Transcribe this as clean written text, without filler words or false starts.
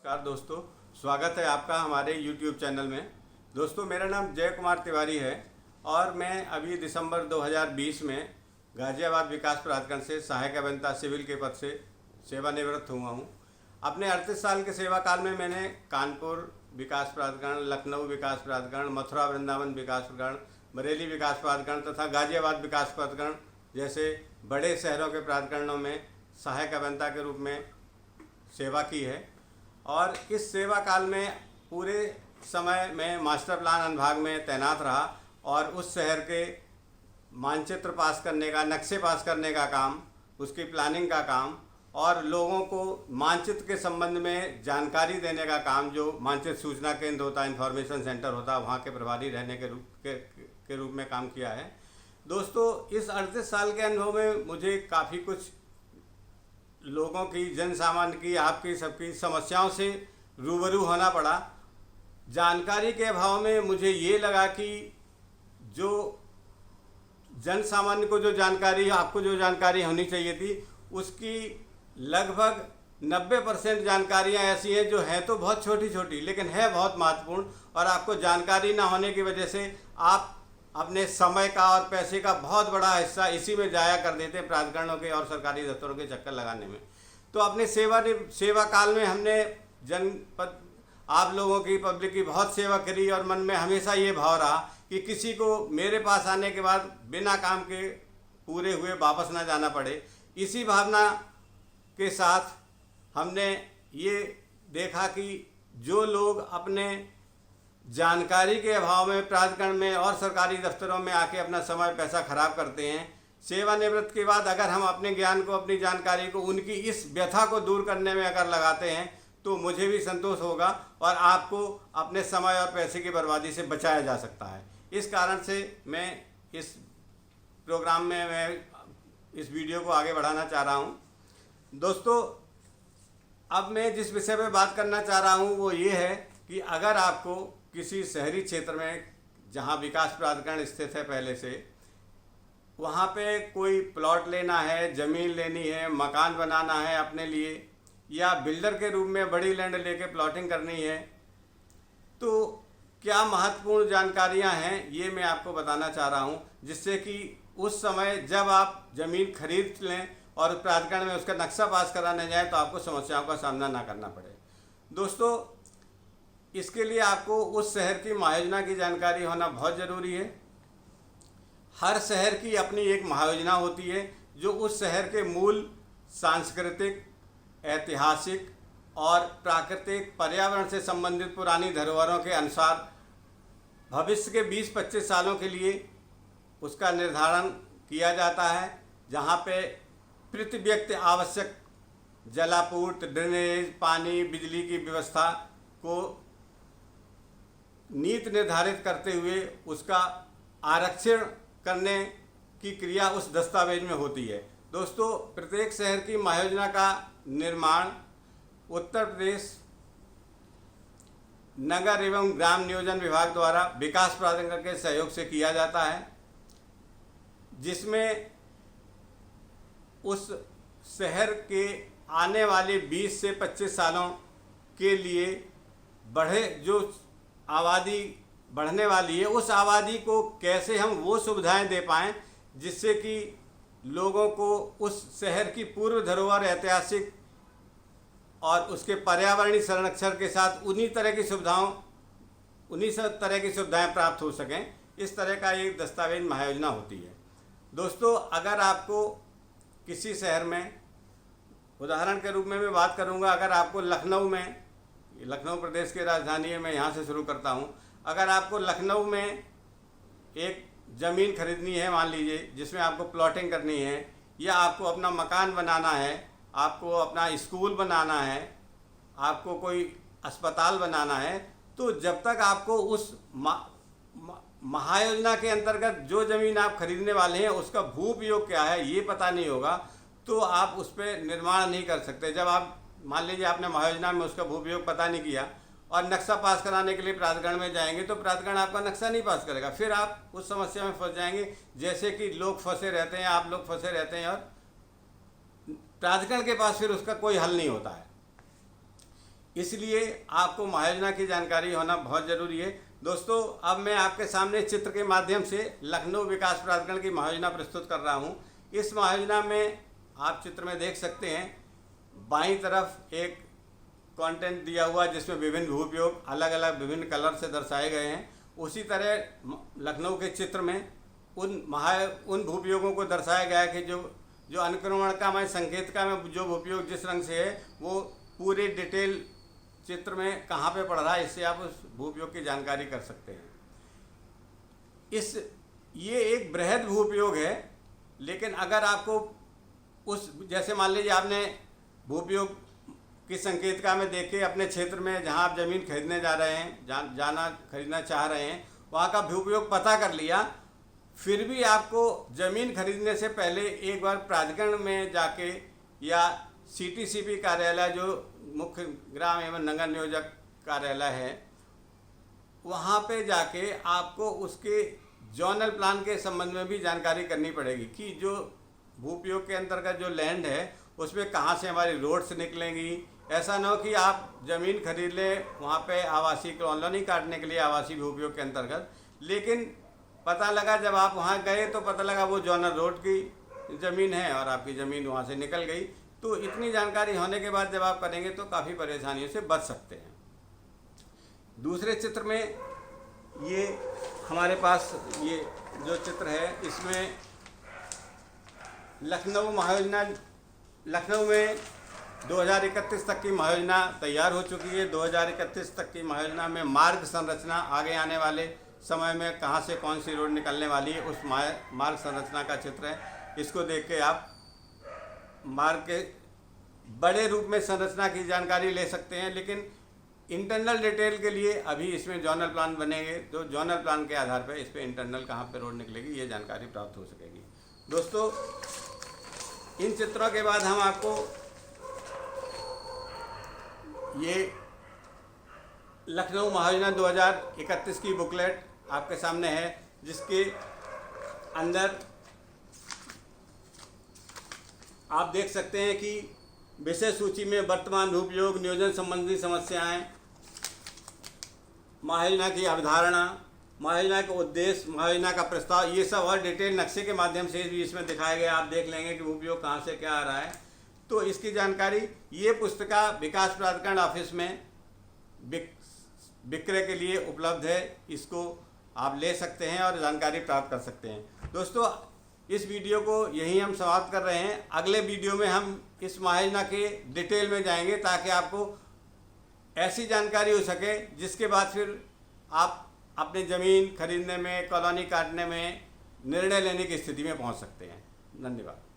नमस्कार दोस्तों, स्वागत है आपका हमारे YouTube चैनल में। दोस्तों, मेरा नाम जय कुमार तिवारी है और मैं अभी दिसंबर 2020 में गाजियाबाद विकास प्राधिकरण से सहायक अभियंता सिविल के पद से सेवानिवृत्त हुआ हूँ। अपने 38 साल के सेवा काल में मैंने कानपुर विकास प्राधिकरण, लखनऊ विकास प्राधिकरण, मथुरा वृंदावन विकास प्राधिकरण, बरेली विकास प्राधिकरण तथा गाजियाबाद विकास प्राधिकरण जैसे बड़े शहरों के प्राधिकरणों में सहायक अभियंता के रूप में सेवा की है। और इस सेवा काल में पूरे समय में मास्टर प्लान अनुभाग में तैनात रहा और उस शहर के मानचित्र पास करने का, नक्शे पास करने का काम, उसकी प्लानिंग का काम और लोगों को मानचित्र के संबंध में जानकारी देने का काम, जो मानचित्र सूचना केंद्र होता है, इंफॉर्मेशन सेंटर होता है, वहाँ के प्रभारी रहने के रूप में काम किया है। दोस्तों, इस 38 साल के अनुभव में मुझे काफ़ी कुछ लोगों की, जन सामान्य की, आपकी सबकी समस्याओं से रूबरू होना पड़ा। जानकारी के अभाव में मुझे ये लगा कि जो जन सामान्य को जो जानकारी, आपको जो जानकारी होनी चाहिए थी, उसकी लगभग 90% जानकारियाँ ऐसी हैं जो हैं तो बहुत छोटी छोटी लेकिन है बहुत महत्वपूर्ण, और आपको जानकारी ना होने की वजह से आप अपने समय का और पैसे का बहुत बड़ा हिस्सा इसी में जाया कर देते हैं, प्राधिकरणों के और सरकारी दफ्तरों के चक्कर लगाने में। तो अपने सेवा काल में हमने जनपद, आप लोगों की, पब्लिक की बहुत सेवा करी और मन में हमेशा ये भाव रहा कि किसी को मेरे पास आने के बाद बिना काम के पूरे हुए वापस ना जाना पड़े। इसी भावना के साथ हमने ये देखा कि जो लोग अपने जानकारी के अभाव में प्राधिकरण में और सरकारी दफ्तरों में आके अपना समय पैसा खराब करते हैं, सेवानिवृत्त के बाद अगर हम अपने ज्ञान को, अपनी जानकारी को, उनकी इस व्यथा को दूर करने में अगर लगाते हैं तो मुझे भी संतोष होगा और आपको अपने समय और पैसे की बर्बादी से बचाया जा सकता है। इस कारण से मैं इस प्रोग्राम में इस वीडियो को आगे बढ़ाना चाह रहा हूँ। दोस्तों, अब मैं जिस विषय पर बात करना चाह रहा हूँ वो ये है कि अगर आपको किसी शहरी क्षेत्र में, जहाँ विकास प्राधिकरण स्थित है पहले से, वहाँ पे कोई प्लॉट लेना है, ज़मीन लेनी है, मकान बनाना है अपने लिए, या बिल्डर के रूप में बड़ी लैंड लेके प्लॉटिंग करनी है, तो क्या महत्वपूर्ण जानकारियाँ हैं ये मैं आपको बताना चाह रहा हूँ, जिससे कि उस समय जब आप ज़मीन खरीद लें और प्राधिकरण में उसका नक्शा पास कराने जाए तो आपको समस्याओं का सामना ना करना पड़े। दोस्तों, इसके लिए आपको उस शहर की महायोजना की जानकारी होना बहुत ज़रूरी है। हर शहर की अपनी एक महायोजना होती है जो उस शहर के मूल सांस्कृतिक, ऐतिहासिक और प्राकृतिक, पर्यावरण से संबंधित पुरानी धरोहरों के अनुसार भविष्य के 20-25 सालों के लिए उसका निर्धारण किया जाता है, जहाँ पे प्रति व्यक्ति आवश्यक जलापूर्ति, ड्रेनेज, पानी, बिजली की व्यवस्था को नीति निर्धारित करते हुए उसका आरक्षण करने की क्रिया उस दस्तावेज में होती है। दोस्तों, प्रत्येक शहर की महायोजना का निर्माण उत्तर प्रदेश नगर एवं ग्राम नियोजन विभाग द्वारा विकास प्राधिकरण के सहयोग से किया जाता है, जिसमें उस शहर के आने वाले 20 से 25 सालों के लिए जो आबादी बढ़ने वाली है, उस आबादी को कैसे हम वो सुविधाएं दे पाएँ जिससे कि लोगों को उस शहर की पूर्व धरोहर, ऐतिहासिक और उसके पर्यावरणीय संरक्षण के साथ उन्हीं तरह की सुविधाएं प्राप्त हो सकें। इस तरह का एक दस्तावेज महायोजना होती है। दोस्तों, अगर आपको किसी शहर में, उदाहरण के रूप में मैं बात करूंगा, अगर आपको लखनऊ प्रदेश की राजधानी है, मैं यहाँ से शुरू करता हूँ। अगर आपको लखनऊ में एक ज़मीन खरीदनी है, मान लीजिए, जिसमें आपको प्लॉटिंग करनी है, या आपको अपना मकान बनाना है, आपको अपना स्कूल बनाना है, आपको कोई अस्पताल बनाना है, तो जब तक आपको उस महायोजना के अंतर्गत जो ज़मीन आप खरीदने वाले हैं उसका भू उपयोग क्या है ये पता नहीं होगा, तो आप उस पर निर्माण नहीं कर सकते। जब आप, मान लीजिए, आपने महायोजना में उसका भू उपयोग पता नहीं किया और नक्शा पास कराने के लिए प्राधिकरण में जाएंगे तो प्राधिकरण आपका नक्शा नहीं पास करेगा, फिर आप उस समस्या में फंस जाएंगे जैसे कि लोग फंसे रहते हैं, आप लोग फंसे रहते हैं, और प्राधिकरण के पास फिर उसका कोई हल नहीं होता है। इसलिए आपको महायोजना की जानकारी होना बहुत ज़रूरी है। दोस्तों, अब मैं आपके सामने चित्र के माध्यम से लखनऊ विकास प्राधिकरण की महायोजना प्रस्तुत कर रहा हूँ। इस महायोजना में आप चित्र में देख सकते हैं, बाईं तरफ एक कंटेंट दिया हुआ है जिसमें विभिन्न भू उपयोग अलग अलग विभिन्न कलर से दर्शाए गए हैं। उसी तरह लखनऊ के चित्र में उन भू उपयोगों को दर्शाया गया है कि जो अनुक्रमणिका संकेतिका में जो भू उपयोग जिस रंग से है वो पूरे डिटेल चित्र में कहाँ पे पड़ रहा है, इससे आप उस भू उपयोग की जानकारी कर सकते हैं। ये एक बृहद भू उपयोग है, लेकिन अगर आपको जैसे मान लीजिए आपने भू उपयोग की संकेतिका में देखे अपने क्षेत्र में जहाँ आप ज़मीन खरीदने जा रहे हैं, खरीदना चाह रहे हैं, वहाँ का भू उपयोग पता कर लिया, फिर भी आपको ज़मीन खरीदने से पहले एक बार प्राधिकरण में जाके या CTCP कार्यालय जो मुख्य ग्राम एवं नगर नियोजक कार्यालय है, वहाँ पे जाके आपको उसके जोनल प्लान के संबंध में भी जानकारी करनी पड़ेगी कि जो भू उपयोग के अंतर्गत जो लैंड है उसमें कहाँ से हमारी रोड्स निकलेंगी। ऐसा न हो कि आप ज़मीन खरीद लें वहाँ पे आवासीय कॉलोनी काटने के लिए आवासीय भू उपयोग के अंतर्गत, लेकिन पता लगा जब आप वहाँ गए तो पता लगा वो जोनल रोड की ज़मीन है और आपकी ज़मीन वहाँ से निकल गई। तो इतनी जानकारी होने के बाद जब आप करेंगे तो काफ़ी परेशानियों से बच सकते हैं। दूसरे चित्र में ये हमारे पास ये जो चित्र है, इसमें लखनऊ महायोजना, लखनऊ में 2031 तक की महायोजना तैयार हो चुकी है। 2031 तक की महायोजना में मार्ग संरचना, आगे आने वाले समय में कहाँ से कौन सी रोड निकलने वाली है, उस मार्ग संरचना का चित्र है। इसको देख के आप मार्ग के बड़े रूप में संरचना की जानकारी ले सकते हैं, लेकिन इंटरनल डिटेल के लिए अभी इसमें जोनल प्लान बनेंगे, तो जोनल प्लान के आधार पर इस पर इंटरनल कहाँ पे रोड निकलेगी ये जानकारी प्राप्त हो सकेगी। दोस्तों, इन चित्रों के बाद हम आपको ये लखनऊ महायोजना 2031 की बुकलेट आपके सामने है, जिसके अंदर आप देख सकते हैं कि विषय सूची में वर्तमान भू उपयोग नियोजन संबंधी समस्याएं, महायोजना की अवधारणा, महायोजना का उद्देश्य, महायोजना का प्रस्ताव, ये सब और डिटेल नक्शे के माध्यम से भी इसमें दिखाया गया। आप देख लेंगे कि भू उपयोग कहाँ से क्या आ रहा है। तो इसकी जानकारी ये पुस्तिका विकास प्राधिकरण ऑफिस में विक्रय के लिए उपलब्ध है, इसको आप ले सकते हैं और जानकारी प्राप्त कर सकते हैं। दोस्तों, इस वीडियो को यहीं हम समाप्त कर रहे हैं। अगले वीडियो में हम इस महायोजना के डिटेल में जाएंगे ताकि आपको ऐसी जानकारी हो सके जिसके बाद फिर आप अपनी ज़मीन खरीदने में, कॉलोनी काटने में निर्णय लेने की स्थिति में पहुंच सकते हैं। धन्यवाद।